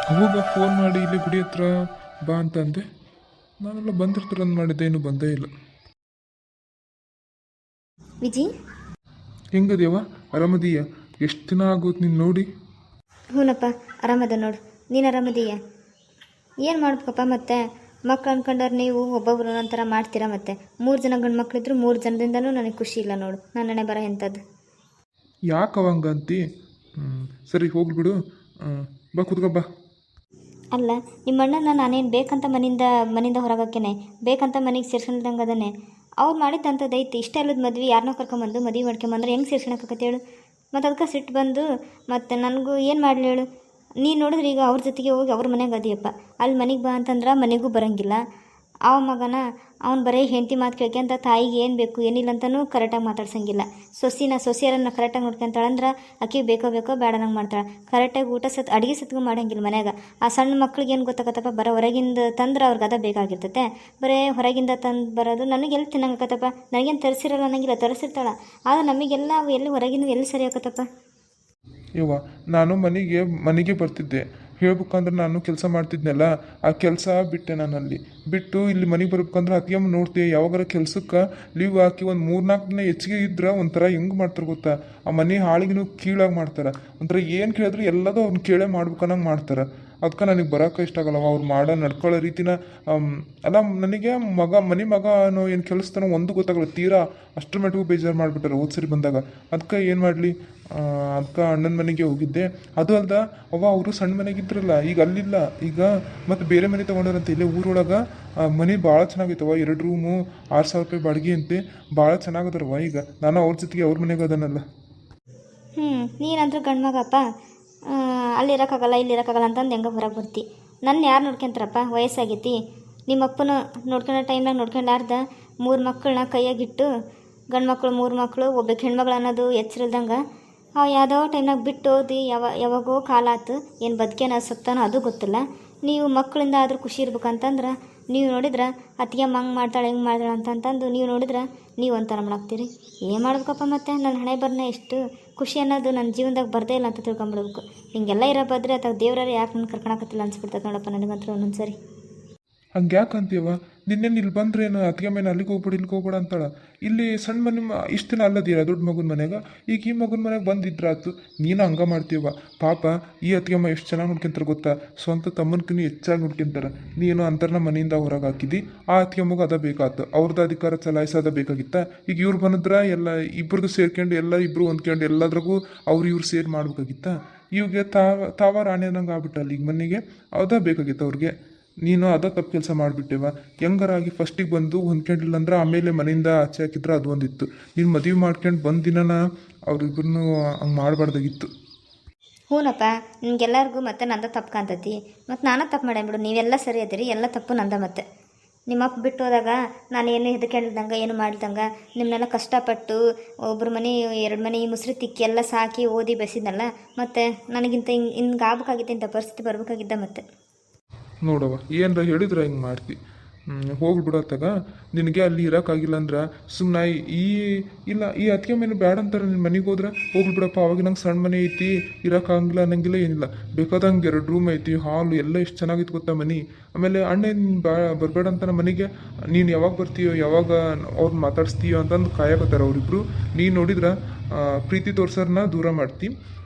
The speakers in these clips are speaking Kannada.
ಅವಾಗ ಫೋನ್ ಮಾಡಿ ಇಲ್ಲಿ ಗುಡಿ ಹತ್ರ ಬಾ ಅಂತಂದೆ. ನಾನೆಲ್ಲ ಬಂದಿರ್ತಾರಂತ ಮಾಡಿದ್ದೆ, ಇನ್ನೂ ಬಂದೇ ಇಲ್ಲ. ವಿಜಿ, ಹೆಂಗದೇವ? ಆರಾಮದೀಯ? ಎಷ್ಟು ದಿನ ಆಗೋದು ನೀನು ನೋಡಿ. ಹ್ಞೂನಪ್ಪ, ಆರಾಮದ ನೋಡು. ನೀನು ಆರಾಮದೀಯ? ಏನು ಮಾಡ್ಬೇಕಪ್ಪ ಮತ್ತೆ? ಮಕ್ಳು ಅನ್ಕೊಂಡವ್ರು ನೀವು ಒಬ್ಬೊಬ್ರು ಒಂಥರ ಮಾಡ್ತೀರಾ. ಮತ್ತೆ 3 ಜನ ಗಂಡು ಮಕ್ಳಿದ್ರು 3 ಜನದಿಂದನೂ ನನಗೆ ಖುಷಿ ಇಲ್ಲ ನೋಡು. ನನ್ನ ಹಣೆ ಬರ ಎಂಥದ್ದು. ಯಾಕೆ ಅವಂಗಂತಿ? ಸರಿ ಹೋಗ್ಲಿ ಬಿಡು. ಬಾ ಕುತ್ಕೋ ಬಾ. ಅಲ್ಲ, ನಿಮ್ಮ ಅಣ್ಣನ ನಾನೇನು ಬೇಕಂತ ಮನೆಯಿಂದ ಹೊರಗಕ್ಕೇನೆ, ಬೇಕಂತ ಮನೆಗೆ ಸೇರ್ಸ್ಕೊಂಡಂಗೆ ಅದನ್ನೇ. ಅವ್ರು ಮಾಡಿದ್ದಂಥದ್ದು ಐತಿ. ಇಷ್ಟ ಅಲ್ಲದ ಮದ್ವೆ ಯಾರನ್ನೋ ಕರ್ಕೊಂಬಂದು ಮದುವೆ ಮಾಡ್ಕೊಂಬಂದ್ರೆ ಹೆಂಗೆ ಸೇರ್ಸ್ಕೊಳಕತ್ತೆ ಹೇಳು? ಮತ್ತು ಅದಕ್ಕೆ ಸಿಟ್ಟು ಬಂದು ಮತ್ತು ನನಗೂ ಏನು ಮಾಡಲಿ ಹೇಳು? ನೀನು ನೋಡಿದ್ರೆ ಈಗ ಅವ್ರ ಜೊತೆಗೆ ಹೋಗಿ ಅವ್ರ ಮನೆಗೆ ಅದೀಯಪ್ಪ. ಅಲ್ಲಿ ಮನೆಗೆ ಬಾ ಅಂತಂದ್ರೆ ಮನೆಗೂ ಬರೋಂಗಿಲ್ಲ. ಅವ ಮಗನ ಅವ್ನು ಬರೀ ಹೆಂಡತಿ ಮಾತು ಕೇಳ್ಕೊಂತ ತಾಯಿಗೆ ಏನು ಬೇಕು ಏನಿಲ್ಲ ಅಂತಲೂ ಕರೆಕ್ಟಾಗಿ ಮಾತಾಡ್ಸಂಗಿಲ್ಲ. ಸೊಸೆಯರನ್ನು ಕರೆಕ್ಟಾಗಿ ನೋಡ್ಕೊಂತಾಳಂದ್ರೆ ಆಕೆಗೆ ಬೇಕೋ ಬೇಡನಂಗೆ ಮಾಡ್ತಾಳೆ. ಕರೆಕ್ಟಾಗಿ ಊಟ ಅಡುಗೆ ಸತ್ಗೂ ಮಾಡಂಗಿಲ್ಲ ಮನ್ಯಾಗ. ಆ ಸಣ್ಣ ಮಕ್ಳಿಗೆ ಏನು ಗೊತ್ತಾಗತ್ತಪ್ಪ? ಬರೋ ಹೊರಗಿಂದ ತಂದ್ರೆ ಅವ್ರಿಗೆ ಅದ ಬೇಕಾಗಿರ್ತೈತೆ. ಬರೀ ಹೊರಗಿಂದ ತಂದು ಬರೋದು ನನಗೆಲ್ಲಿ ತಿನ್ನಂಗತ್ತಪ್ಪ? ನನಗೇನು ತರಿಸಿರಲ್ಲ ಅನ್ನಂಗಿಲ್ಲ, ತರಿಸಿರ್ತಾಳೆ. ಆದರೆ ನಮಗೆಲ್ಲ ಅವು ಎಲ್ಲಿ ಹೊರಗಿನ ಎಲ್ಲಿ ಸರಿ ಆಕತ್ತಪ್ಪ? ಯವ್ವ, ನಾನು ಮನೆಗೆ ಬರ್ತಿದ್ದೆ. ಹೇಳ್ಬೇಕಂದ್ರೆ ನಾನು ಕೆಲಸ ಮಾಡ್ತಿದ್ನಲ್ಲ, ಆ ಕೆಲಸ ಬಿಟ್ಟೆ. ನಾನಲ್ಲಿ ಬಿಟ್ಟು ಇಲ್ಲಿ ಮನೆಗೆ ಬರ್ಬೇಕಂದ್ರೆ ಅತಿಯಮ್ಮ ನೋಡ್ತೀವಿ. ಯಾವಾಗಾರ ಕೆಲ್ಸಕ್ಕೆ ಲೀವ್ ಹಾಕಿ ಒಂದು 3-4 ದಿನ ಹೆಚ್ಚಿಗೆ ಇದ್ರೆ ಒಂಥರ ಹೆಂಗೆ ಮಾಡ್ತಾರೆ ಗೊತ್ತಾ? ಆ ಮನೆ ಹಾಳಿಗೂ ಕೀಳಾಗಿ ಮಾಡ್ತಾರೆ. ಒಂಥರ ಏನು ಕೇಳಿದ್ರು ಎಲ್ಲದೂ ಅವ್ನು ಕೇಳೇ ಮಾಡ್ಬೇಕನ್ನಂಗೆ ಮಾಡ್ತಾರೆ. ಅದಕ್ಕೆ ನನಗೆ ಬರೋಕೆ ಇಷ್ಟ ಆಗಲ್ಲವ ಅವ್ರು ನಡ್ಕೊಳ್ಳೋ ರೀತಿನ. ಅಲ್ಲ, ನನಗೆ ಮನೆ ಮಗ ಅನ್ನೋ ಏನು ಕೆಲಸತನೋ ಒಂದು ಗೊತ್ತಾಗಲ್ಲ. ತೀರಾ ಅಷ್ಟರ ಮಟ್ಟಿಗೂ ಬೇಜಾರು ಮಾಡಿಬಿಟ್ಟಾರೆ ಸರಿ ಬಂದಾಗ. ಅದಕ್ಕೆ ಏನು ಮಾಡಲಿ? ಅದಕ್ಕೆ ಅಣ್ಣನ ಮನೆಗೆ ಹೋಗಿದ್ದೆ. ಅದು ಅಲ್ದ ಅವರು ಸಣ್ಣ ಮನೆಗಿದ್ರಲ್ಲ, ಈಗ ಅಲ್ಲಿಲ್ಲ. ಈಗ ಮತ್ತು ಬೇರೆ ಮನೆ ತೊಗೊಂಡಾರಂತೆ ಇಲ್ಲೇ ಊರೊಳಗೆ. ಮನೆ ಭಾಳ ಚೆನ್ನಾಗೈತವ. 2 ರೂಮು, 6,000 ರೂಪಾಯಿ ಬಾಡಿಗೆ ಅಂತೆ. ಭಾಳ ಚೆನ್ನಾಗದಾರವ. ಈಗ ನಾನು ಅವ್ರ ಜೊತೆಗೆ ಅವ್ರ ಮನೆಗೆ ಅದನ್ನಲ್ಲ. ನೀನಂದ್ರೆ ಗಂಡು ಮಗಪ್ಪ, ಅಲ್ಲಿರೋಕ್ಕಾಗಲ್ಲ ಇಲ್ಲಿರೋಕ್ಕಾಗಲ್ಲ ಅಂತಂದು ಹೆಂಗೆ ಹೊರಗೆ ಬರ್ತಿ? ನನ್ನ ಯಾರು ನೋಡ್ಕೊಂತಾರಪ್ಪ? ವಯಸ್ಸಾಗೈತಿ. ನಿಮ್ಮ ಅಪ್ಪನ ನೋಡ್ಕೊಳ್ಳೋ ಟೈಮ್ನಾಗ ನೋಡ್ಕೊಂಡಾರ್ದ 3 ಮಕ್ಕಳನ್ನ ಕೈಯಾಗಿಟ್ಟು, ಗಂಡು ಮಕ್ಕಳು 3 ಮಕ್ಕಳು, ಒಬ್ಬ ಹೆಣ್ಮಗಳು ಅನ್ನೋದು ಎಚ್ಚರಿಲ್ದಂಗೆ ಯಾವುದೋ ಟೈಮ್ನಾಗ ಬಿಟ್ಟು ಓದಿ ಯಾವಾಗೋ ಕಾಲ ಆತು. ಏನು ಬದುಕೇನ ಸತ್ತಾನೋ ಅದು ಗೊತ್ತಿಲ್ಲ. ನೀವು ಮಕ್ಕಳಿಂದ ಆದರೂ ಖುಷಿ ಇರ್ಬೇಕಂತಂದ್ರೆ ನೀವು ನೋಡಿದ್ರೆ ಅತ್ತಿಗೆ ಹಂಗೆ ಮಾಡ್ತಾಳೆ ಹೆಂಗೆ ಮಾಡ್ತಾಳೆ ಅಂತಂದು ನೀವು ನೋಡಿದ್ರೆ ನೀವು ಒಂಥರ ಮಾಡಾಕ್ತೀರಿ. ಏನು ಮಾಡ್ಬೇಕಪ್ಪ? ಮತ್ತೆ ನನ್ನ ಹಣೆ ಬರ್ನ ಎಷ್ಟು ಖುಷಿ ಅನ್ನೋದು ನನ್ನ ಜೀವನದಾಗ ಬರದೇ ಇಲ್ಲ ಅಂತ ತಿಳ್ಕೊಂಬಿಡ್ಬೇಕು. ಹಿಂಗೆಲ್ಲ ಇರೋ ಬದ್ರೆ ಅಥವಾ ದೇವ್ರಾರ ಯಾಕೆ ನನ್ನ ಕರ್ಕೊಳಕತ್ತಿಲ್ಲ ಅನ್ಸ್ಬಿಡ್ತದೆ ನೋಡಪ್ಪ ನನಗಂತೂ ಒಂದೊಂದು ಸರಿ. ಹಂಗೆ ಯಾಕೆ ಅಂತೀವ? ನಿನ್ನೇನು ಇಲ್ಲಿ ಬಂದ್ರೇನು ಅತ್ತಿಗೆ ಮೇಲೆ ಅಲ್ಲಿಗೆ ಹೋಗ್ಬೇಡ ಅಂತಾಳೆ. ಇಲ್ಲಿ ಸಣ್ಣ ಮನೆ ಇಷ್ಟು ದಿನ ಅಲ್ಲದಿರ ದೊಡ್ಡ ಮಗನ ಮನೆಗೆ. ಈಗ ಈ ಮಗನ ಮನೆಗೆ ಬಂದಿದ್ರಾತು. ನೀನು ಹಂಗೆ ಮಾಡ್ತೀವ. ಪಾಪ ಈ ಅತ್ತಿಗೆಮ್ಮ ಎಷ್ಟು ಚೆನ್ನಾಗಿ ನೋಡ್ಕೊಂತಾರೆ ಗೊತ್ತಾ? ಸ್ವಂತ ತಮ್ಮನಕಿನ್ನೂ ಹೆಚ್ಚಾಗಿ ನೋಡ್ಕೊಂತಾರೆ. ನೀನು ಅಂತರ್ನ ಮನೆಯಿಂದ ಹೊರಗೆ ಹಾಕಿದ್ದಿ. ಆ ಅತ್ತಿಗೆಮ್ಮಗೆ ಅದ ಬೇಕಾತು. ಅವ್ರದ್ದು ಅಧಿಕಾರ ಚಲಾಯಿಸೋದ ಬೇಕಾಗಿತ್ತ? ಈಗ ಇವ್ರು ಬಂದ್ರೆ ಎಲ್ಲ ಇಬ್ಬರದು ಸೇರ್ಕೊಂಡು ಎಲ್ಲ ಇಬ್ಬರು ಹೊಂದ್ಕೊಂಡು ಎಲ್ಲದ್ರಾಗೂ ಇವ್ರು ಸೇರಿ ಮಾಡ್ಬೇಕಾಗಿತ್ತ? ಇವಾಗ ತಾವ ರಾಣಿ ಅನ್ನಂಗೆ ಆಗ್ಬಿಟ್ಟಲ್ಲ ಈಗ ಮನೆಗೆ. ಅದ ಬೇಕಾಗಿತ್ತು ಅವ್ರಿಗೆ. ನೀನು ಅದ ತಪ್ಪು ಕೆಲಸ ಮಾಡಿಬಿಟ್ಟೆವ. ಹೆಂಗಾರಾಗಿ ಫಸ್ಟಿಗೆ ಬಂದು ಹೊಂದ್ಕೊಂಡಿಲ್ಲ ಅಂದ್ರೆ ಆಮೇಲೆ ಮನೆಯಿಂದ ಆಚೆ ಹಾಕಿದ್ರೆ ಅದು ಒಂದಿತ್ತು. ನೀನು ಮದುವೆ ಮಾಡ್ಕೊಂಡು ಬಂದ ದಿನನ ಅವ್ರಿಬ್ಬರನ್ನು ಹಂಗೆ ಮಾಡಬಾರ್ದಾಗಿತ್ತು. ಹ್ಞೂನಪ್ಪ, ನಿಮ್ಗೆಲ್ಲರಿಗೂ ಮತ್ತೆ ನಂದ ತಪ್ಪು ಕಾಣ್ತೈತಿ. ಮತ್ತು ನಾನು ತಪ್ಪು ಮಾಡೇನ್ಬಿಡು. ನೀವೆಲ್ಲ ಸರಿ ಅದಿರಿ, ಎಲ್ಲ ತಪ್ಪು ನಂದ. ಮತ್ತೆ ನಿಮ್ಮಪ್ಪ ಬಿಟ್ಟು ಹೋದಾಗ ನಾನು ಏನು ಹೆದರ್ಕೊಂಡಿಲ್ದಂಗೆ ಏನು ಮಾಡ್ದಂಗೆ ನಿಮ್ಮನ್ನೆಲ್ಲ ಕಷ್ಟಪಟ್ಟು ಒಬ್ಬರು ಮನೆ 2 ಮನೆ ಮುಸ್ರಿ ತಿಕ್ಕಿ ಎಲ್ಲ ಸಾಕಿ ಓದಿ ಬೆಳೆಸಿದ್ನಲ್ಲ. ಮತ್ತು ನನಗಿಂತ ಹಿಂಗೆ ಆಗ್ಬೇಕಾಗಿತ್ತು, ಇಂಥ ಪರಿಸ್ಥಿತಿ ಬರ್ಬೇಕಾಗಿದ್ದ. ಮತ್ತೆ ನೋಡವ, ಏನರ ಹೇಳಿದ್ರೆ ಹಿಂಗೆ ಮಾಡ್ತಿ. ಹೋಗ್ಬಿಡತ್ತಾಗ ನಿನಗೆ ಅಲ್ಲಿ ಇರೋಕ್ಕಾಗಿಲ್ಲ ಅಂದ್ರೆ ಸುಮ್ಮನೆ ಈ ಅತ್ತಿಗೆ ಮೇಲೆ ಬ್ಯಾಡ ಅಂತಾರೆ. ನಿನ್ನ ಮನೆಗೆ ಹೋದ್ರೆ ಹೋಗ್ಬಿಡಪ್ಪ. ಅವಾಗ ನಂಗೆ ಸಣ್ಣ ಮನೆ ಐತಿ, ಇರೋಕ್ಕಾಗಿಲ್ಲ ಅನ್ನಂಗಿಲ್ಲ, ಏನಿಲ್ಲ. ಬೇಕಾದಂಗೆ 2 ರೂಮ್ ಐತಿ, ಹಾಲು ಎಲ್ಲ ಎಷ್ಟು ಚೆನ್ನಾಗಿತ್ತು ಗೊತ್ತಾ ಮನೆ. ಆಮೇಲೆ ಅಣ್ಣ ಬರಬೇಡ ಅಂತಾನೆ ಮನೆಗೆ. ನೀನು ಯಾವಾಗ ಬರ್ತೀಯೋ, ಯಾವಾಗ ಅವ್ರನ್ನ ಮಾತಾಡಿಸ್ತೀಯೋ ಅಂತಂದು ಕಾಯಕತ್ತಾರೆ ಅವರಿಬ್ರು. ನೀನು ನೋಡಿದ್ರೆ ಪ್ರೀತಿ ತೋರ್ಸೋರನ್ನ ದೂರ ಮಾಡ್ತಿ.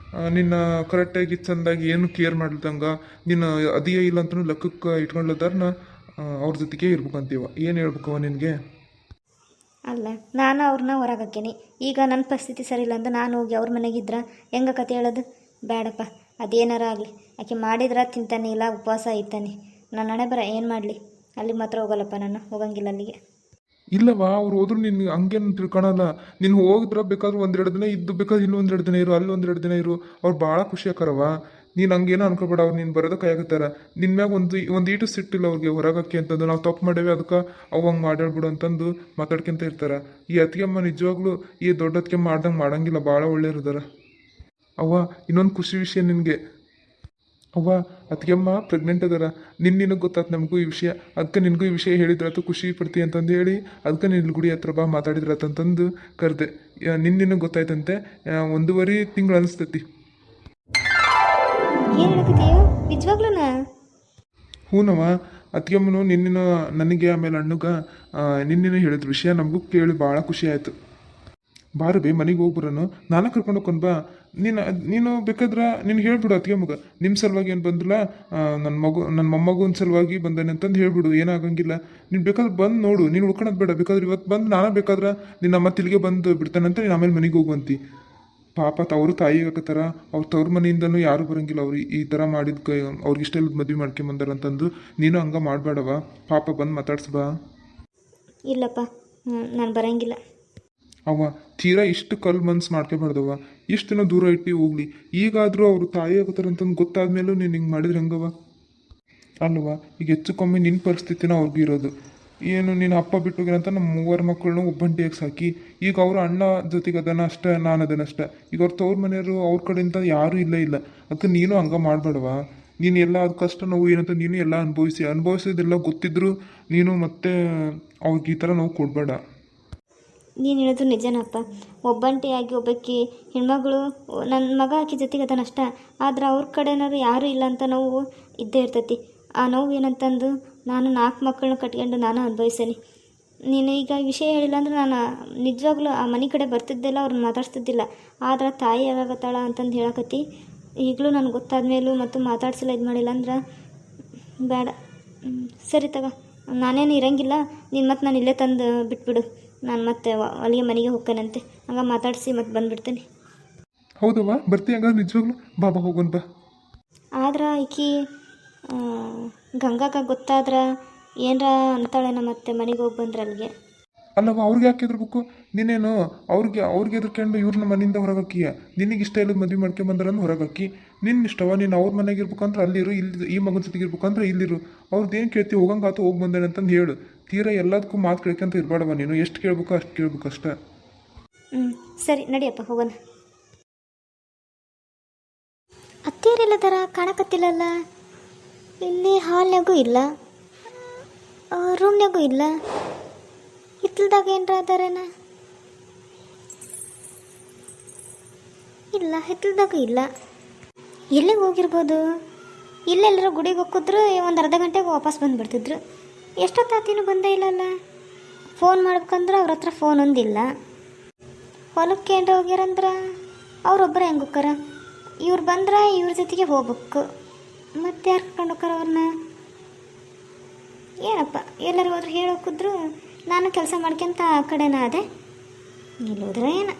ನಿನ್ನ ಕರೆಕ್ಟಾಗಿ ಚೆಂದಾಗಿ ಏನು ಕೇರ್ ಮಾಡ್ದಂಗೆ ನೀನು ಅದಿಯೇ ಇಲ್ಲ ಅಂತಲೂ ಲೆಕ್ಕಕ್ಕೆ ಇಟ್ಕೊಂಡ್ಲದಾರನ್ನ ಅವ್ರ ಜೊತೆಗೆ ಇರ್ಬೇಕಂತೀವ. ಏನು ಹೇಳ್ಬೇಕವ ನಿನಗೆ? ಅಲ್ಲ, ನಾನು ಅವ್ರನ್ನ ಹೊರಗಾಕೇನಿ. ಈಗ ನನ್ನ ಪರಿಸ್ಥಿತಿ ಸರಿ ಇಲ್ಲ ಅಂತ ನಾನು ಹೋಗಿ ಅವ್ರ ಮನೆಗಿದ್ರೆ ಹೆಂಗೆ ಕತೆ ಹೇಳೋದು? ಬೇಡಪ್ಪ, ಅದೇನಾರ ಆಗಲಿ. ಆಕೆ ಮಾಡಿದ್ರೆ ತಿಂತಾನೆ, ಇಲ್ಲ ಉಪವಾಸ ಇತ್ತಾನೆ. ನನ್ನ ಹಣೆ ಬರ ಏನು ಮಾಡಲಿ? ಅಲ್ಲಿಗೆ ಮಾತ್ರ ಹೋಗಲ್ಲಪ್ಪ, ನಾನು ಹೋಗಂಗಿಲ್ಲ ಅಲ್ಲಿಗೆ. ಇಲ್ಲವಾ, ಅವ್ರು ಹೋದ್ರು ನಿನ್ಗೆ ಹಂಗೇನು ತಿಳ್ಕೊಳಲ್ಲ. ನೀನು ಹೋಗಿದ್ರೆ ಬೇಕಾದ್ರೆ 1-2 ದಿನ ಇದ್ದು, ಬೇಕಾದ್ರೆ ಇಲ್ಲಿ 1-2 ದಿನ ಇರು, ಅಲ್ಲಿ 1-2 ದಿನ ಇರು. ಅವ್ರು ಭಾಳ ಖುಷಿ ಆಕಾರವ. ನೀನು ಹಂಗೇನೋ ಅನ್ಕೋಬೇಡ. ಅವ್ರು ನೀನು ಬರೋದಕ್ಕೆ ಕಾಯಕತ್ತಾರ. ನಿನ್ನ ಮ್ಯಾಗ ಒಂದು ಈಟು ಸಿಟ್ಟಿಲ್ಲ ಅವ್ರಿಗೆ ಹೊರಗಕ್ಕೆ ಅಂತಂದು. ನಾವು ತಪ್ಪು ಮಾಡೇವಿ, ಅದಕ್ಕೆ ಅವು ಹಂಗೆ ಮಾಡ್ಯಾಡ್ಬಿಡು ಅಂತಂದು ಮಾತಾಡ್ಕೊಂತ ಇರ್ತಾರೆ. ಈ ಅತ್ತಿಗೆಮ್ಮ ನಿಜವಾಗ್ಲೂ ಈ ದೊಡ್ಡ ಅತ್ತಿಗೆಮ್ಮ ಮಾಡ್ದಂಗೆ ಮಾಡಂಗಿಲ್ಲ. ಭಾಳ ಒಳ್ಳೆಯವ್ರಿದಾರ. ಅವ್ವ, ಇನ್ನೊಂದು ಖುಷಿ ವಿಷಯ ನಿನಗೆ. ಅವ್ವ, ಅತ್ತಿಗೆಮ್ಮ ಪ್ರೆಗ್ನೆಂಟ್ ಅದಾರ. ನಿನಗೆ ಗೊತ್ತಾಯ್ತು ನಮಗೂ ಈ ವಿಷಯ. ಅದಕ್ಕೆ ನಿನಗೂ ಈ ವಿಷಯ ಹೇಳಿದ್ರಾತು ಖುಷಿ ಪಡ್ತಿ ಅಂತಂದು ಹೇಳಿ ಅದಕ್ಕೆ ನಿನ್ನ ಗುಡಿ ಹತ್ರ ಬಾ ಮಾತಾಡಿದ್ರಾತಂತಂದು ಕರೆದೆ. ನಿನಗೆ ಗೊತ್ತಾಯ್ತಂತೆ. 1.5 ತಿಂಗಳು ಅನಿಸ್ತೈತಿ. ಏನು ಹೇಳಕತ್ತೀಯೋ ನಿಜವಾಗ್ಲೂನಾ? ಹೂನವ, ಅತ್ತಿಗೆಮ್ಮನು ನಿನ್ನಿನ ನನಗೆ ಆಮೇಲೆ ಅಣ್ಣಗ ನಿನ್ನಿನ ಹೇಳಿದ ವಿಷಯ ನಮಗೂ ಕೇಳಿ ಭಾಳ ಖುಷಿ ಆಯಿತು. ಬಾರು ಬೇ ಮನೆಗೆ ಹೋಗ್ಬರನು, ನಾನು ಕರ್ಕೊಂಡು ಹೋಗ್ಕೊಂಡು ಬಾ. ನೀನು ಬೇಕಾದ್ರೆ ನೀನು ಹೇಳ್ಬಿಡು ಅತ್ತಿಗೆಮ್ಮಗ ನಿಮ್ಮ ಸಲುವಾಗಿ ಏನು ಬಂದಿಲ್ಲ, ನನ್ನ ಮೊಮ್ಮಗನ ಸಲುವಾಗಿ ಬಂದಾನೆ ಅಂತಂದು ಹೇಳ್ಬಿಡು, ಏನಾಗಂಗಿಲ್ಲ. ನೀನು ಬೇಕಾದ್ರೆ ಬಂದು ನೋಡು, ನೀನು ಉಳ್ಕೊಳೋದು ಬೇಡ. ಬೇಕಾದ್ರೆ ಇವತ್ತು ಬಂದು ನಾನು ಬೇಕಾದ್ರೆ ನಿನ್ನ ಮತ್ತೆ ಇಲ್ಲಿಗೆ ಬಂದು ಬಿಡ್ತಾನಂತ ನೀನು ಆಮೇಲೆ ಮನೆಗೆ ಹೋಗುವಂತಿ. ಪಾಪ ಅವರು ತಾಯಿ ಆಗತ್ತಾರ, ಅವ್ರ ತವ್ರ ಮನೆಯಿಂದನೂ ಯಾರು ಬರಂಗಿಲ್ಲ. ಅವ್ರು ಈ ಥರ ಮಾಡಿದ ಅವ್ರಿಗೆ ಇಷ್ಟ ಇಲ್ಲದ ಮದುವೆ ಮಾಡ್ಕೊಂಬಂದಾರ ಅಂತಂದು ನೀನು ಹಂಗೆ ಮಾಡಬೇಡವ. ಪಾಪ ಬಂದು ಮಾತಾಡ್ಸ್ಬಾ. ಇಲ್ಲಪ್ಪ, ನಾನು ಬರಂಗಿಲ್ಲ. ಅವ ತೀರಾ ಇಷ್ಟು ಕಲ್ ಮನ್ಸು ಮಾಡ್ಕೊಬಾರ್ದವ. ಇಷ್ಟು ದಿನ ದೂರ ಇಟ್ಟು ಹೋಗ್ಲಿ. ಈಗಾದರೂ ಅವರು ತಾಯಿ ಆಗತ್ತಾರಂತಂದು ಗೊತ್ತಾದ್ಮೇಲೂ ನೀನು ಹಿಂಗೆ ಮಾಡಿದ್ರೆ ಹೆಂಗವ ಅಲ್ವಾ? ಈಗ ಹೆಚ್ಚು ಕಮ್ಮಿ ನಿನ್ನ ಪರಿಸ್ಥಿತಿನ ಅವ್ರಿಗೂ ಇರೋದು. ಏನು ನೀನು ಅಪ್ಪ ಬಿಟ್ಟೋಗಿರಂತ ನಮ್ಮ 3 ಮಕ್ಕಳನ್ನೂ ಒಬ್ಬಂಟಿಯಾಗಿ ಸಾಕಿ, ಈಗ ಅವರು ಅಣ್ಣ ಜೊತೆಗೆ ಅದನ್ನ ಅಷ್ಟೇ, ನಾನು ಅದನ್ನಷ್ಟೇ. ಈಗ ಅವ್ರ ತವ್ರ ಮನೆಯವರು ಅವ್ರ ಕಡೆಯಿಂದ ಯಾರೂ ಇಲ್ಲ. ಅದಕ್ಕೆ ನೀನು ಹಂಗೆ ಮಾಡಬೇಡವಾ. ನೀನು ಎಲ್ಲ ಅದು ಕಷ್ಟ ನೋವು ಏನಂತ ನೀನು ಎಲ್ಲ ಅನುಭವಿಸೋದೆಲ್ಲ ಗೊತ್ತಿದ್ರು ನೀನು ಮತ್ತೆ ಅವ್ರಿಗೆ ಈ ಥರ ನೋವು ಕೊಡಬೇಡ. ನೀನು ಹೇಳೋದು ನಿಜನಪ್ಪ. ಒಬ್ಬಂಟಿಯಾಗಿ ಒಬ್ಬಾಕಿ ಹೆಣ್ಮಗಳು, ನನ್ನ ಮಗ ಆಕಿ ಜೊತೆಗೆ ಅದನ್ನಷ್ಟ. ಆದ್ರೆ ಅವ್ರ ಕಡೆನಾದ್ರು ಯಾರೂ ಇಲ್ಲ ಅಂತ ನೋವು ಇದ್ದೇ ಇರ್ತೈತಿ. ಆ ನೋವು ಏನಂತಂದು ನಾನು 4 ಮಕ್ಕಳನ್ನ ಕಟ್ಕೊಂಡು ನಾನು ಅನುಭವಿಸೇನಿ. ನೀನು ಈಗ ವಿಷಯ ಹೇಳಿಲ್ಲ ಅಂದ್ರೆ ನಾನು ನಿಜವಾಗ್ಲೂ ಆ ಮನೆ ಕಡೆ ಬರ್ತಿದ್ದಿಲ್ಲ, ಅವ್ರನ್ನ ಮಾತಾಡ್ಸ್ತಿದ್ದಿಲ್ಲ. ಆದ್ರೆ ತಾಯಿ ಯಾವಾಗತ್ತಾಳ ಅಂತಂದು ಹೇಳಕತ್ತಿ. ಈಗಲೂ ನನಗೆ ಗೊತ್ತಾದ ಮೇಲೂ ಮತ್ತು ಮಾತಾಡ್ಸಿಲ್ಲ, ಇದು ಮಾಡಿಲ್ಲ ಅಂದ್ರೆ ಬೇಡ. ಸರಿ ತಗ, ನಾನೇನು ಇರಂಗಿಲ್ಲ. ನೀನು ಮತ್ತೆ ನಾನು ಇಲ್ಲೇ ತಂದು ಬಿಟ್ಬಿಡು. ನಾನು ಮತ್ತೆ ಅಲ್ಲಿಗೆ ಮನೆಗೆ ಹೋಗ್ತೇನಂತೆ. ಹಂಗೆ ಮಾತಾಡಿಸಿ ಮತ್ತೆ ಬಂದುಬಿಡ್ತೇನೆ. ಹೌದವ್ವ, ಬರ್ತೀಯ ಹಂಗಾದ್ರೆ ನಿಜವಾಗ್ಲು? ಬಾಬಾ ಹೋಗೋಣ ಬಾ. ಆದ್ರೆ ಈಕಿ ಗಂಗಾಗ ಗೊತ್ತಾದ್ರೆ ಏನರ ಅಂತಾಳೇನ, ಮತ್ತೆ ಮನೆಗೆ ಹೋಗಿ ಬಂದ್ರೆ ಅಲ್ಲಿಗೆ. ಅಲ್ಲವ, ಅವ್ರಿಗೆ ಯಾಕೆ ಹೆದರ್ಬೇಕು? ನೀನೇನು ಅವ್ರಿಗೆ ಹೆದರ್ಕೊಂಡು ಇವ್ರನ್ನ ಮನೆಯಿಂದ ಹೊರಗಾಕಿಯ. ನಿನಗೆ ಇಷ್ಟ ಇಲ್ಲದ ಮದುವೆ ಮಾಡ್ಕೊಂಬಂದ್ರನ್ನು ಹೊರಗಾಕಿ. ನಿನ್ನ ಇಷ್ಟವ, ನೀನು ಅವ್ರ ಮನೆಗೆ ಇರ್ಬೇಕಂದ್ರೆ ಅಲ್ಲಿರು, ಇಲ್ಲಿ ಈ ಮಗನ ಜೊತೆಗೆ ಇರ್ಬೇಕಂದ್ರೆ ಇಲ್ಲಿರು. ಅವ್ರದ್ದೇನು ಕೇಳ್ತಿ, ಹೋಗಂಗಾತು ಹೋಗಿ ಬಂದೇನೆ ಅಂತಂದು ಹೇಳು. ತೀರಾ ಎಲ್ಲದಕ್ಕೂ ಮಾತು ಕೇಳ್ಕೊಂತ ಇರಬೇಡವ ನೀನು. ಎಷ್ಟು ಕೇಳ್ಬೇಕು ಅಷ್ಟು ಕೇಳ್ಬೇಕು ಅಷ್ಟೇ. ಸರಿ ನಡಿಯಪ್ಪ, ಹೋಗೋಣ. ಅತ್ತೇರೆಲ್ಲ ಥರ ಕಾಣಕತ್ತಿಲ್ಲಲ್ಲ. ಇಲ್ಲಿ ಹಾಲ್ನಾಗೂ ಇಲ್ಲ, ರೂಮ್ನಾಗೂ ಇಲ್ಲ. ಹಿತ್ತಲ್ದಾಗ ಏನರ ಅದಾರೇನ? ಇಲ್ಲ, ಹಿತ್ತಲ್ದಾಗೂ ಇಲ್ಲ. ಎಲ್ಲಿಗೆ ಹೋಗಿರ್ಬೋದು? ಇಲ್ಲೆಲ್ಲರೂ ಗುಡಿಗೆ ಹೋಗಿದ್ರು ಒಂದು ಅರ್ಧ ಗಂಟೆಗೆ ವಾಪಸ್ ಬಂದುಬಿಡ್ತಿದ್ರು. ಎಷ್ಟೊತ್ತಾತಿನೂ ಬಂದೇ ಇಲ್ಲಲ್ಲ. ಫೋನ್ ಮಾಡ್ಬೇಕಂದ್ರೆ ಅವ್ರ ಹತ್ರ ಫೋನ್ ಒಂದಿಲ್ಲ. ಹೊಲಕ್ಕೆ ಏನ್ರ ಹೋಗ್ಯಾರಂದ್ರೆ ಅವ್ರೊಬ್ಬರೇ ಹೆಂಗೆ ಹೋಗ್ತಾರ? ಇವ್ರು ಬಂದ್ರೆ ಇವ್ರ ಜೊತೆಗೆ ಹೋಗ್ಬೇಕು. ಮತ್ತೆ ಯಾರು ಕರ್ಕೊಂಡು ಹೋಗ್ತಾರ ಅವ್ರನ್ನ? ಏನಪ್ಪ, ಎಲ್ಲರೂ ಹೋದ್ರೆ ಹೇಳೋಕಿದ್ರು ನಾನು ಕೆಲಸ ಮಾಡ್ಕೊಂತ ಆ ಕಡೆನ ಅದೇ. ನಿಲ್ಲೋದ್ರೆ ಏನ?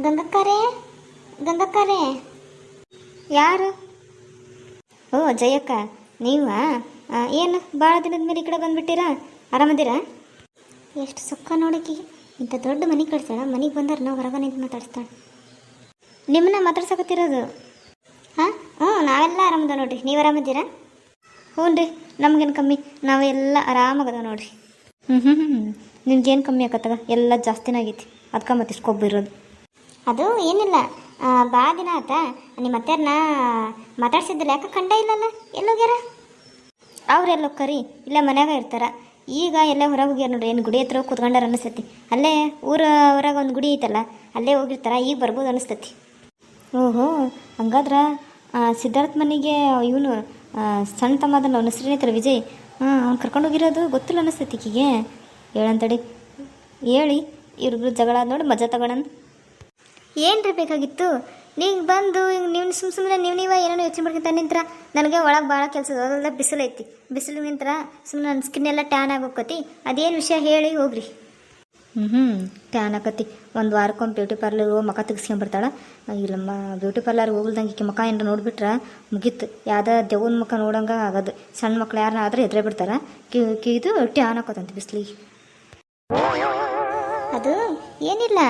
ಗಂಗಕ್ಕರೇ ಯಾರು? ಓ ಜಯಕ್ಕ, ನೀವಾ? ಏನು ಭಾಳ ದಿನದ ಮೇಲೆ ಈ ಕಡೆ ಬಂದುಬಿಟ್ಟಿರಾ? ಆರಾಮದಿರಾ? ಎಷ್ಟು ಸುಖ ನೋಡೋಕೆ. ಇಂಥ ದೊಡ್ಡ ಮನೆ ಕಟ್ಸಾಳ. ಮನೆಗೆ ಬಂದಾರ ನಾವು ಹೊರಗೆ ನಿಂತು ಮಾತಾಡ್ಸ್ತಾಳೆ. ನಿಮ್ಮನ್ನ ಮಾತಾಡ್ಸಕತ್ತಿರೋದು? ಹಾಂ, ನಾವೆಲ್ಲ ಆರಾಮದ ನೋಡ್ರಿ. ನೀವು ಆರಾಮದ್ದೀರಾ? ಹ್ಞೂ ರೀ, ನಮಗೇನು ಕಮ್ಮಿ, ನಾವೆಲ್ಲ ಆರಾಮಾಗದ ನೋಡ್ರಿ. ನಿಮ್ಗೇನು ಕಮ್ಮಿ ಆಕತ್ತದ? ಎಲ್ಲ ಜಾಸ್ತಿನೇ ಆಗೈತಿ. ಅದಕ್ಕೆ ಮತ್ತೆ ಇಷ್ಟು ಕೊಬ್ಬು ಇರೋದು. ಅದು ಏನಿಲ್ಲ, ಭಾಳ ದಿನ ಆತ ನಿಮ್ಮ ಅತ್ತೆಯರನ್ನ ಮಾತಾಡ್ಸಿದ್ದಿಲ್ಲ. ಯಾಕೆ ಕಂಡ ಇಲ್ಲಲ್ಲ? ಎಲ್ಲೋಗ್ಯಾರ ಅವ್ರೆಲ್ಲ ಕರಿ? ಇಲ್ಲ ಮನ್ಯಾಗ ಇರ್ತಾರ. ಈಗ ಎಲ್ಲ ಹೊರಗೆ ಹೋಗ್ಯಾರ ನೋಡ್ರಿ. ಏನು ಗುಡಿ ಹತ್ರ ಕೂತ್ಕೊಂಡಾರ ಅನಿಸ್ತೈತಿ. ಅಲ್ಲೇ ಹೊರಗೆ ಒಂದು ಗುಡಿ ಐತಲ್ಲ, ಅಲ್ಲೇ ಹೋಗಿರ್ತಾರ. ಈಗ ಬರ್ಬೋದು ಅನಿಸ್ತೈತಿ. ಓಹೋ, ಹಂಗಾದ್ರೆ ಸಿದ್ಧಾರ್ಥ ಮನೆಗೆ ಇವನು ಸಣ್ಣ ತಮ್ಮದನ್ನ ಅವನ ಹೆಸರೇನೈತಲ್ಲ, ವಿಜಯ್. ಅವ್ನು ಕರ್ಕೊಂಡು ಹೋಗಿರೋದು ಗೊತ್ತಿಲ್ಲ ಅನಿಸ್ತೈತಿ ಈಕಿಗೆ. ಹೇಳಂತಡಿ, ಹೇಳಿ ಇವ್ರಿಬ್ರು ಜಗಳ ನೋಡಿ ಮಜಾ ತಗೊಳನ್. ಏನು ರೀ ಬೇಕಾಗಿತ್ತು? ನೀವು ಬಂದು ನೀವು ಸುಮ್ಮನೆ ನೀವ ಏನೇನೋ ಯೋಚನೆ ಮಾಡ್ಕೊಂತ ನಿಂತ್ರ. ನನಗೆ ಒಳಗೆ ಭಾಳ ಕೆಲಸ, ಅದೆಲ್ಲ ಬಿಸಿಲು ಐತಿ. ಬಿಸಿಲು ನಿಂತ್ರ ಸುಮ್ಮನೆ ನನ್ನ ಸ್ಕಿನ್ ಎಲ್ಲ ಟ್ಯಾನ್ ಆಗೋಕತಿ. ಅದೇನು ವಿಷಯ ಹೇಳಿ ಹೋಗ್ರಿ. ಟ್ಯಾನ್ ಆಕತಿ. ಒಂದು ವಾರಕ್ಕೊಮ್ಮೆ ಬ್ಯೂಟಿ ಪಾರ್ಲರ್ ಮಕ ತೆಗಿಸ್ಕೊಂಬರ್ತಾಳೆ. ಇಲ್ಲಮ್ಮ, ಬ್ಯೂಟಿ ಪಾರ್ಲರ್ ಹೋಗ್ಲ್ದಂಗೆ ಈಕೆ ಮಕ ಏನಾರ ನೋಡ್ಬಿಟ್ರೆ ಮುಗೀತು. ಯಾವುದೋ ದೆವ್ವನ ಮುಖ ನೋಡಂಗೆ ಆಗೋದು. ಸಣ್ಣ ಮಕ್ಳು ಯಾರನ್ನ ಆದ್ರೆ ಎದುರೇ ಬಿಡ್ತಾರೆ. ಇದು ಟ್ಯಾನ್ ಆಕೋತಂತೆ ಬಿಸಿಲಿಗೆ. ಅದು ಏನಿಲ್ಲ,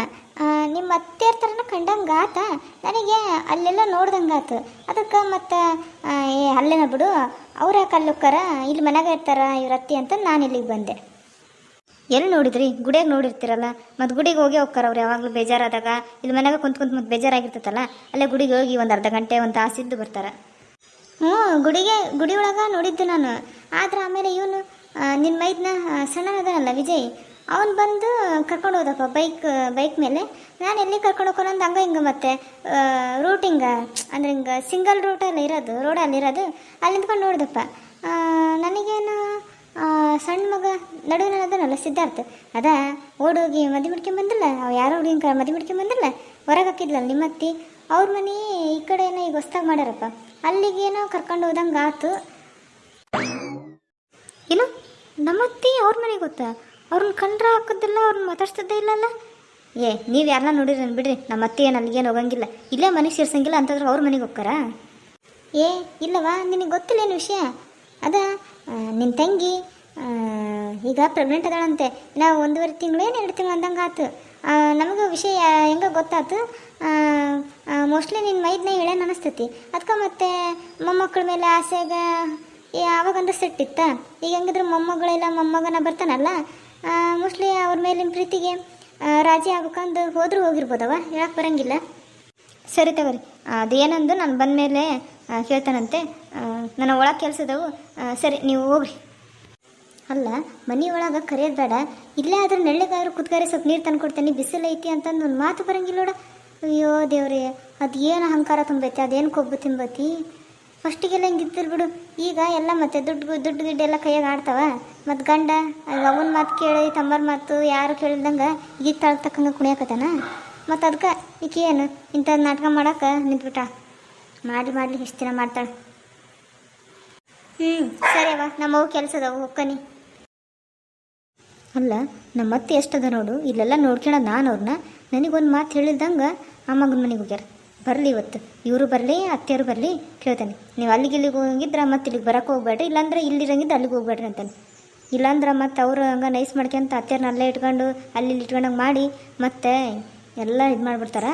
ನಿಮ್ಮ ಅತ್ತೆಯರ ಥರನ ಕಂಡಂಗೆ ಆತ. ನನಗೆ ಅಲ್ಲೆಲ್ಲ ನೋಡ್ದಂಗೆ ಆತು. ಅದಕ್ಕೆ ಮತ್ತು ಅಲ್ಲೇನ ಬಿಡು, ಅವ್ರ ಯಾಕೆ ಅಲ್ಲೋಕ್ಕಾರ, ಇಲ್ಲಿ ಮನೆಯಾಗ ಇರ್ತಾರ ಇವ್ರ ಅತ್ತಿ ಅಂತ ನಾನು ಇಲ್ಲಿಗೆ ಬಂದೆ. ಎಲ್ಲಿ ನೋಡಿದ್ರಿ? ಗುಡಿಯಾಗ ನೋಡಿರ್ತೀರಲ್ಲ, ಮತ್ತು ಗುಡಿಗೆ ಹೋಗಿ ಹೋಗ್ತಾರ ಅವ್ರು. ಯಾವಾಗಲೂ ಬೇಜಾರಾದಾಗ ಇಲ್ಲಿ ಮನೆಯಾಗ ಕುಂತ್ಕೊಂತ ಮತ್ತು ಬೇಜಾರಾಗಿರ್ತೈತಲ್ಲ, ಅಲ್ಲೇ ಗುಡಿಗೆ ಹೋಗಿ ಒಂದು ಅರ್ಧ ಗಂಟೆ ಒಂದು ತಾಸಿದ್ದು ಬರ್ತಾರೆ. ಗುಡಿ ಒಳಗೆ ನೋಡಿದ್ದು ನಾನು. ಆದ್ರೆ ಆಮೇಲೆ ಇವನು ನಿನ್ನ ಮೈದನ್ನ ಸಣ್ಣನದನಲ್ಲ ವಿಜಯ್, ಅವನು ಬಂದು ಕರ್ಕೊಂಡು ಹೋದಪ್ಪ ಬೈಕ್ ಮೇಲೆ. ನಾನು ಎಲ್ಲಿ ಕರ್ಕೊಂಡು ಹೋಗೋಣಂದು ಹಂಗೆ ಹಿಂಗೆ ಮತ್ತೆ ರೂಟಿಂಗ ಅಂದರೆ ಹಿಂಗೆ ಸಿಂಗಲ್ ರೂಟಲ್ಲಿ ಇರೋದು, ರೋಡಲ್ಲಿರೋದು, ಅಲ್ಲಿ ನಿಂತ್ಕೊಂಡು ನೋಡಿದಪ್ಪ. ನನಗೇನು ಸಣ್ಣ ಮಗ ನಡುವಿನದನಲ್ಲ ಸಿದ್ಧಾರ್ಥ, ಅದ ಓಡೋಗಿ ಮದಿ ಬಂದಿಲ್ಲ, ಅವು ಯಾರೋ ಹುಡುಗಿನ ಮದಿ ಬಂದಿಲ್ಲ, ಹೊರಗೆ ಹಾಕಿದ್ಲಲ್ಲ ನಿಮ್ಮ ಅತ್ತಿ, ಅವ್ರ ಮನೆ ಈ ಕಡೆ ಏನೋ ಈಗ ಹೊಸ್ದಾಗಿ ಮಾಡ್ಯಾರಪ್ಪ, ಅಲ್ಲಿಗೇನೋ ಕರ್ಕೊಂಡು ಹೋದಂಗೆ ಆತು. ಏನು ನಮ್ಮತ್ತಿ ಅವ್ರ ಮನೆಗೆ ಗೊತ್ತಾ? ಅವ್ರನ್ನ ಕಂಡ್ರೆ ಹಾಕೋದಿಲ್ಲ, ಅವ್ರನ್ನ ಮಾತಾಡ್ಸೋದೇ ಇಲ್ಲಲ್ಲ. ನೀವು ಯಾರನ್ನ ನೋಡಿರಿ ಬಿಡ್ರಿ, ನಮ್ಮ ಅತ್ತಿ ಏನು ಅಲ್ಲಿಗೇನು ಹೋಗಂಗಿಲ್ಲ, ಇಲ್ಲೇ ಮನೆಗೆ ಸೇರ್ಸಂಗಿಲ್ಲ ಅಂತಂದ್ರೆ ಅವ್ರ ಮನೆಗೆ ಹೋಗ್ತಾರಾ? ಇಲ್ಲವಾ, ನಿನಗೆ ಗೊತ್ತಿಲ್ಲ ಏನು ವಿಷಯ? ಅದ ನಿನ್ನ ತಂಗಿ ಈಗ ಪ್ರೆಗ್ನೆಂಟ್ ಅದಾಳಂತೆ. ನಾವು 1.5 ತಿಂಗಳು ಏನು 2 ತಿಂಗಳು ಅಂದಂಗೆ ಆತು. ನಮಗೆ ವಿಷಯ ಹೆಂಗೆ ಗೊತ್ತಾಯ್ತು, ಮೋಸ್ಟ್ಲಿ ನಿನ್ನ ಮೈದನ್ನ ಹೇಳೇನು ಅನಿಸ್ತೈತಿ. ಅದಕ್ಕೆ ಮತ್ತೆ ಮೊಮ್ಮಕ್ಕಳ ಮೇಲೆ ಆಸೆಗ ಆವಾಗಂದ್ರೆ ಸಿಟ್ಟಿತ್ತ. ಈಗ ಹೆಂಗಿದ್ರೆ ಮೊಮ್ಮಗಳೆಲ್ಲ ಮೊಮ್ಮಗನ ಬರ್ತಾನಲ್ಲ, ಮೋಸ್ಟ್ಲಿ ಅವ್ರ ಮೇಲಿನ ಪ್ರೀತಿಗೆ ರಾಜಿ ಆಗ್ಬೇಕಂದು ಹೋದ್ರೂ ಹೋಗಿರ್ಬೋದವ, ಹೇಳಕ್ಕೆ ಬರೋಂಗಿಲ್ಲ. ಸರಿ ತಗೋರಿ, ಅದೇನಂದು ನಾನು ಬಂದ ಮೇಲೆ ಹೇಳ್ತಾನಂತೆ. ನನ್ನ ಒಳಗೆ ಕೆಲಸದವು. ಸರಿ ನೀವು ಹೋಗ್ರಿ. ಅಲ್ಲ, ಮನೆ ಒಳಗೆ ಕರೆಯೋದು ಬೇಡ, ಇಲ್ಲೇ ಆದ್ರೆ ನೆಳ್ಳಿಗಾದ್ರೂ ಕುತ್ಕಾರಿ ಸ್ವಲ್ಪ ನೀರು ತಂದು ಕೊಡ್ತೇನೆ, ಬಿಸಿಲು ಐತಿ ಅಂತಂದು ಒಂದು ಮಾತು ಬರೋಂಗಿಲ್ಲ ನೋಡ. ಅಯ್ಯೋ ದೇವ್ರಿ, ಅದು ಏನು ಅಹಂಕಾರ ತುಂಬೈತಿ, ಅದೇನು ಕೊಬ್ಬು ತಿಂಬೈತಿ. ಫಸ್ಟಿಗೆಲ್ಲ ಹಿಂಗಿದ್ದಿಲ್ಲ ಬಿಡು, ಈಗ ಎಲ್ಲ ಮತ್ತೆ ದುಡ್ಡು ಗಿಡ್ಡೆಲ್ಲ ಕೈಯಾಗ ಆಡ್ತಾವ. ಮತ್ತು ಗಂಡ ಅವನ ಮಾತು ಕೇಳಿ ತಮ್ಮರ ಮಾತು ಯಾರು ಕೇಳಿದಂಗೆ ಈಗ ತಕ್ಕಂಗೆ ಕುಣಿಯಾಕತ್ತಾನ. ಮತ್ತು ಅದಕ್ಕೆ ಈಕೆ ಏನು ಇಂಥದ್ದು ನಾಟಕ ಮಾಡೋಕೆ ನಿಂತ್ಬಿಟ್ಟ. ಮಾಡಲಿ ಎಷ್ಟು ದಿನ ಮಾಡ್ತಾಳೆ. ಸರಿ ಅವ್ವ, ನಮ್ಮವು ಕೆಲಸ ಅದಾವು, ಹೋಗ್ಕನಿ. ಅಲ್ಲ, ನಮ್ಮತ್ತೆ ಎಷ್ಟದ ನೋಡು, ಇಲ್ಲೆಲ್ಲ ನೋಡ್ಕೊಳೋದು ನಾನು ಅವ್ರನ್ನ. ನನಗೊಂದು ಮಾತು ಹೇಳಿಲ್ದಂಗೆ ಆ ಮಗನ ಮನೆಗೆ ಹೋಗ್ಯಾರ. ಬರಲಿ ಇವತ್ತು, ಇವರು ಬರಲಿ, ಅತ್ತೆಯವರು ಬರಲಿ, ಕೇಳ್ತಾನೆ. ನೀವು ಅಲ್ಲಿಗೆ ಇಲ್ಲಿಗೆ ಹೋಗಿದ್ರೆ ಮತ್ತೆ ಇಲ್ಲಿಗೆ ಬರೋಕೆ ಹೋಗ್ಬೇಡ್ರಿ, ಇಲ್ಲಾಂದ್ರೆ ಇಲ್ಲಿರಂಗಿದ್ದು ಅಲ್ಲಿಗೆ ಹೋಗ್ಬೇಡ್ರಿ ಅಂತಾನೆ. ಇಲ್ಲಾಂದ್ರೆ ಮತ್ತು ಅವರು ಹಂಗೆ ನೈಸ್ ಮಾಡ್ಕೊಂತ ಅತ್ತೆಯವ್ರನ್ನ ಅಲ್ಲೇ ಇಟ್ಕೊಂಡು ಅಲ್ಲಿ ಇಟ್ಕೊಂಡಂಗೆ ಮಾಡಿ ಮತ್ತೆ ಎಲ್ಲ ಇದು ಮಾಡಿಬಿಡ್ತಾರ.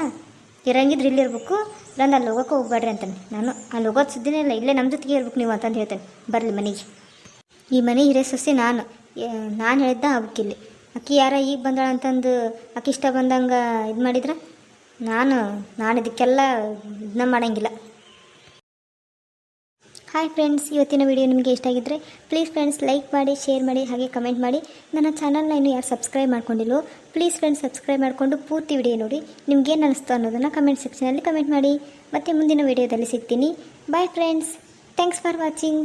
ಇರಂಗಿದ್ರೆ ಇಲ್ಲಿ ಇರ್ಬೇಕು, ಇಲ್ಲಾಂದ್ರೆ ಅಲ್ಲಿ ಹೋಗೋಕೆ ಹೋಗ್ಬೇಡ್ರಿ ಅಂತಾನೆ. ನಾನು ಅಲ್ಲಿ ಹೋಗೋದು ಸುದ್ದಿನೇ ಇಲ್ಲ, ಇಲ್ಲೇ ನಮ್ಮ ಜೊತೆಗೆ ಇರ್ಬೇಕು ನೀವು ಅಂತಂದು ಹೇಳ್ತೇನೆ. ಬರಲಿ ಮನೆಗೆ, ಈ ಮನೆ ಹಿರೇ ಸೊಸೆ ನಾನು ಹೇಳಿದ್ದ ಆಗ್ಬೇಕಿಲ್ಲಿ. ಅಕ್ಕಿ ಯಾರ ಈಗ ಬಂದಾಳ ಅಂತಂದು ಅಕ್ಕಿ ಇಷ್ಟ ಬಂದಂಗೆ ಇದು ಮಾಡಿದ್ರೆ ನಾನು ಇದಕ್ಕೆಲ್ಲ ಇದನ್ನ ಮಾಡೋಂಗಿಲ್ಲ. ಹಾಯ್ ಫ್ರೆಂಡ್ಸ್, ಇವತ್ತಿನ ವಿಡಿಯೋ ನಿಮಗೆ ಇಷ್ಟ ಆಗಿದ್ದರೆ ಪ್ಲೀಸ್ ಫ್ರೆಂಡ್ಸ್ ಲೈಕ್ ಮಾಡಿ, ಶೇರ್ ಮಾಡಿ, ಹಾಗೆ ಕಮೆಂಟ್ ಮಾಡಿ. ನನ್ನ ಚಾನಲ್ನ ಇನ್ನೂ ಯಾರು ಸಬ್ಸ್ಕ್ರೈಬ್ ಮಾಡ್ಕೊಂಡಿಲ್ಲೋ ಪ್ಲೀಸ್ ಫ್ರೆಂಡ್ಸ್ ಸಬ್ಸ್ಕ್ರೈಬ್ ಮಾಡಿಕೊಂಡು ಪೂರ್ತಿ ವಿಡಿಯೋ ನೋಡಿ. ನಿಮ್ಗೇನು ಅನ್ನಿಸ್ತು ಅನ್ನೋದನ್ನು ಕಮೆಂಟ್ ಸೆಕ್ಷನಲ್ಲಿ ಕಮೆಂಟ್ ಮಾಡಿ. ಮತ್ತು ಮುಂದಿನ ವಿಡಿಯೋದಲ್ಲಿ ಸಿಗ್ತೀನಿ. Bye friends, thanks for watching.